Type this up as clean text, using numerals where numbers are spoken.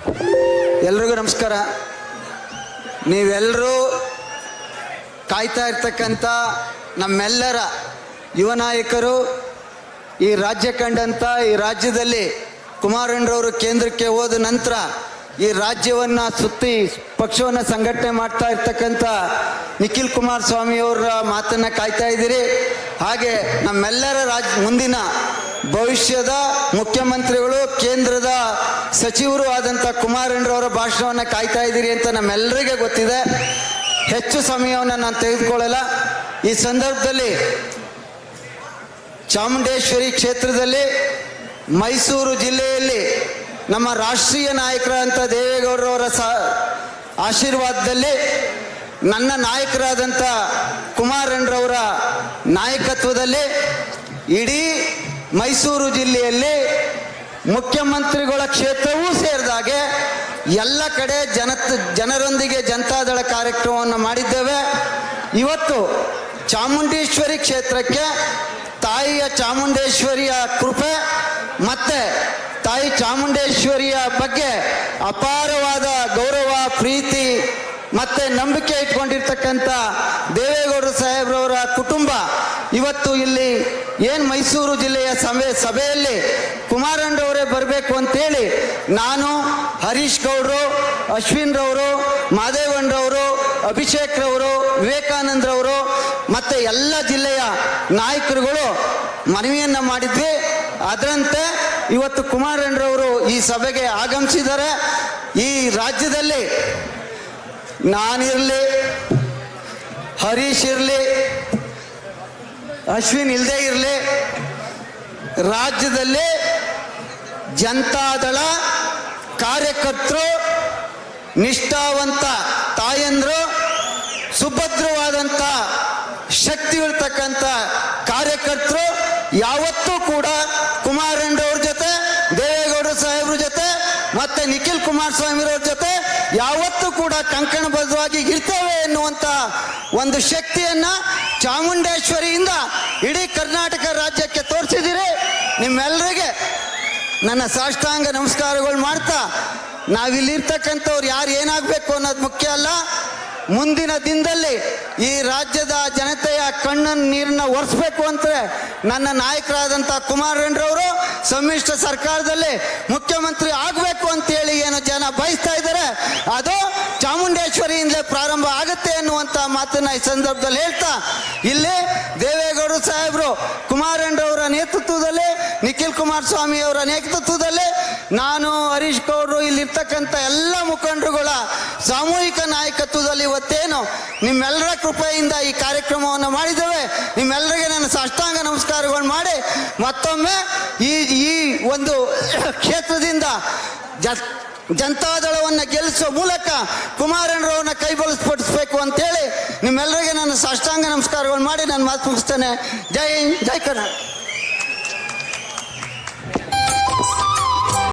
ಎಲ್ರಿಗೂ ನಮಸ್ಕಾರ. ನೀವೆಲ್ಲರೂ ಕಾಯ್ತಾ ಇರ್ತಕ್ಕಂಥ ನಮ್ಮೆಲ್ಲರ ಯುವ ನಾಯಕರು, ಈ ರಾಜ್ಯ ಕಂಡಂಥ ಈ ರಾಜ್ಯದಲ್ಲಿ ಕುಮಾರಣ್ಣರವರು ಕೇಂದ್ರಕ್ಕೆ ಹೋದ ನಂತರ ಈ ರಾಜ್ಯವನ್ನು ಸುತ್ತಿ ಪಕ್ಷವನ್ನು ಸಂಘಟನೆ ಮಾಡ್ತಾ ಇರ್ತಕ್ಕಂಥ ನಿಖಿಲ್ ಕುಮಾರಸ್ವಾಮಿ ಅವರ ಮಾತನ್ನು ಕಾಯ್ತಾ ಇದ್ದೀರಿ. ಹಾಗೆ ನಮ್ಮೆಲ್ಲರ ಮುಂದಿನ ಭವಿಷ್ಯದ ಮುಖ್ಯಮಂತ್ರಿಗಳು, ಕೇಂದ್ರದ ಸಚಿವರು ಆದಂಥ ಕುಮಾರಣ್ಣರವರ ಭಾಷಣವನ್ನು ಕಾಯ್ತಾ ಇದ್ದೀರಿ ಅಂತ ನಮ್ಮೆಲ್ಲರಿಗೆ ಗೊತ್ತಿದೆ. ಹೆಚ್ಚು ಸಮಯವನ್ನು ನಾನು ತೆಗೆದುಕೊಳ್ಳಲ್ಲ. ಈ ಸಂದರ್ಭದಲ್ಲಿ ಚಾಮುಂಡೇಶ್ವರಿ ಕ್ಷೇತ್ರದಲ್ಲಿ ಮೈಸೂರು ಜಿಲ್ಲೆಯಲ್ಲಿ ನಮ್ಮ ರಾಷ್ಟ್ರೀಯ ನಾಯಕರಾದಂಥ ದೇವೇಗೌಡರವರ ಆಶೀರ್ವಾದದಲ್ಲಿ ನನ್ನ ನಾಯಕರಾದಂಥ ಕುಮಾರಣ್ಣರವರ ನಾಯಕತ್ವದಲ್ಲಿ ಇಡೀ ಮೈಸೂರು ಜಿಲ್ಲೆಯಲ್ಲಿ ಮುಖ್ಯಮಂತ್ರಿಗಳ ಕ್ಷೇತ್ರವೂ ಸೇರಿದಾಗೆ ಎಲ್ಲ ಕಡೆ ಜನರೊಂದಿಗೆ ಜನತಾದಳ ಕಾರ್ಯಕ್ರಮವನ್ನು ಮಾಡಿದ್ದೇವೆ. ಇವತ್ತು ಚಾಮುಂಡೇಶ್ವರಿ ಕ್ಷೇತ್ರಕ್ಕೆ ತಾಯಿಯ ಚಾಮುಂಡೇಶ್ವರಿಯ ಕೃಪೆ ಮತ್ತು ತಾಯಿ ಚಾಮುಂಡೇಶ್ವರಿಯ ಬಗ್ಗೆ ಅಪಾರವಾದ ಗೌರವ, ಪ್ರೀತಿ ಮತ್ತು ನಂಬಿಕೆ ಇಟ್ಕೊಂಡಿರ್ತಕ್ಕಂಥ ದೇವೇಗೌಡರು ಸಾಹೇಬ್ರವರ ಕುಟುಂಬ ಇವತ್ತು ಇಲ್ಲಿ ಏನು ಮೈಸೂರು ಜಿಲ್ಲೆಯ ಸಭೆಯಲ್ಲಿ ಕುಮಾರಣ್ಣರವರೇ ಬರಬೇಕು ಅಂತೇಳಿ ನಾನು, ಹರೀಶ್ ಗೌಡರು, ಅಶ್ವಿನ್ರವರು, ಮಾದೇವಣ್ಣರವರು, ಅಭಿಷೇಕ್ರವರು, ವಿವೇಕಾನಂದರವರು ಮತ್ತು ಎಲ್ಲ ಜಿಲ್ಲೆಯ ನಾಯಕರುಗಳು ಮನವಿಯನ್ನು ಮಾಡಿದ್ವಿ. ಅದರಂತೆ ಇವತ್ತು ಕುಮಾರಣ್ಣರವರು ಈ ಸಭೆಗೆ ಆಗಮಿಸಿದ್ದಾರೆ. ಈ ರಾಜ್ಯದಲ್ಲಿ ನಾನಿರಲಿ, ಹರೀಶ್ ಇರಲಿ, ಅಶ್ವಿನ್ ಇಲ್ಲದೆ ಇರಲಿ, ರಾಜ್ಯದಲ್ಲಿ ಜನತಾದಳ ಕಾರ್ಯಕರ್ತರು, ನಿಷ್ಠಾವಂತ ತಾಯಂದರು, ಸುಭದ್ರವಾದಂಥ ಶಕ್ತಿ ಇರ್ತಕ್ಕಂಥ ಕಾರ್ಯಕರ್ತರು ಯಾವತ್ತೂ ಕೂಡ ಕುಮಾರಣ್ಣರವ್ರ ಜೊತೆ, ದೇವೇಗೌಡ ಸಾಹೇಬ್ರ ಜೊತೆ ಮತ್ತೆ ನಿಖಿಲ್ ಕುಮಾರಸ್ವಾಮಿರವ್ರ ಜೊತೆ ಯಾವತ್ತೂ ಕೂಡ ಕಂಕಣಬದ್ಧವಾಗಿ ಇರ್ತೇವೆ ಎನ್ನುವಂಥ ಒಂದು ಶಕ್ತಿಯನ್ನು ಚಾಮುಂಡೇಶ್ವರಿಯಿಂದ ಇಡೀ ಕರ್ನಾಟಕ ರಾಜ್ಯಕ್ಕೆ ತೋರಿಸಿದ್ದೀರಿ. ನಿಮ್ಮೆಲ್ಲರಿಗೆ ನನ್ನ ಸಾಷ್ಟಾಂಗ ನಮಸ್ಕಾರಗಳು ಮಾಡ್ತಾ, ನಾವಿಲ್ಲಿರ್ತಕ್ಕಂಥವ್ರು ಯಾರು ಏನಾಗಬೇಕು ಅನ್ನೋದು ಮುಖ್ಯ ಅಲ್ಲ. ಮುಂದಿನ ದಿನದಲ್ಲಿ ಈ ರಾಜ್ಯದ ಜನತೆಯ ಕಣ್ಣನ್ನು ನೀರನ್ನ ಒರೆಸ್ಬೇಕು ಅಂದರೆ ನನ್ನ ನಾಯಕರಾದಂಥ ಕುಮಾರಣ್ಣರವರು ಸಮ್ಮಿಶ್ರ ಸರ್ಕಾರದಲ್ಲಿ ಮುಖ್ಯಮಂತ್ರಿ ಆಗಬೇಕು ಅಂತೇಳಿ ಏನು ಜನ ಬಯಸ್ತಾ ಇದ್ದಾರೆ, ಅದು ಚಾಮುಂಡೇಶ್ವರಿಯಿಂದಲೇ ಪ್ರಾರಂಭ ಆಗುತ್ತೆ ಅನ್ನುವಂಥ ಮಾತನ್ನು ಈ ಸಂದರ್ಭದಲ್ಲಿ ಹೇಳ್ತಾ, ಇಲ್ಲಿ ದೇವೇಗೌಡರು ಸಾಹೇಬರು ಕುಮಾರಣ್ಣರವರ ನೇತೃತ್ವದಲ್ಲಿ, ನಿಖಿಲ್ ಕುಮಾರಸ್ವಾಮಿ ಅವರ ನೇತೃತ್ವದಲ್ಲಿ, ನಾನು, ಹರೀಶ್ ಗೌಡರು, ಇಲ್ಲಿರ್ತಕ್ಕಂಥ ಎಲ್ಲ ಮುಖಂಡರುಗಳ ಸಾಮೂಹಿಕ ನಾಯಕತ್ವದಲ್ಲಿ ಇವತ್ತೇನು ನಿಮ್ಮೆಲ್ಲರ ಕೃಪೆಯಿಂದ ಈ ಕಾರ್ಯಕ್ರಮವನ್ನು ಮಾಡಿದ್ದೇವೆ. ನಿಮ್ಮೆಲ್ಲರಿಗೆ ನನ್ನ ಸಾಷ್ಟಾಂಗ ನಮಸ್ಕಾರಗಳು ಮಾಡಿ ಮತ್ತೊಮ್ಮೆ ಈ ಒಂದು ಕ್ಷೇತ್ರದಿಂದ ಜನತಾದಳವನ್ನು ಗೆಲ್ಲಿಸುವ ಮೂಲಕ ಕುಮಾರಣ್ಣರವ್ರನ್ನ ಕೈಬಲಿಸ್ಪಡಿಸ್ಬೇಕು ಅಂತೇಳಿ ನಿಮ್ಮೆಲ್ಲರಿಗೆ ನನ್ನ ಸಾಷ್ಟಾಂಗ ನಮಸ್ಕಾರಗಳು ಮಾಡಿ ನಾನು ಮಾತು ಮುಗಿಸ್ತೇನೆ. ಜೈ ಹಿಂದ್, ಜೈ ಕರ್ನಾಟಕ.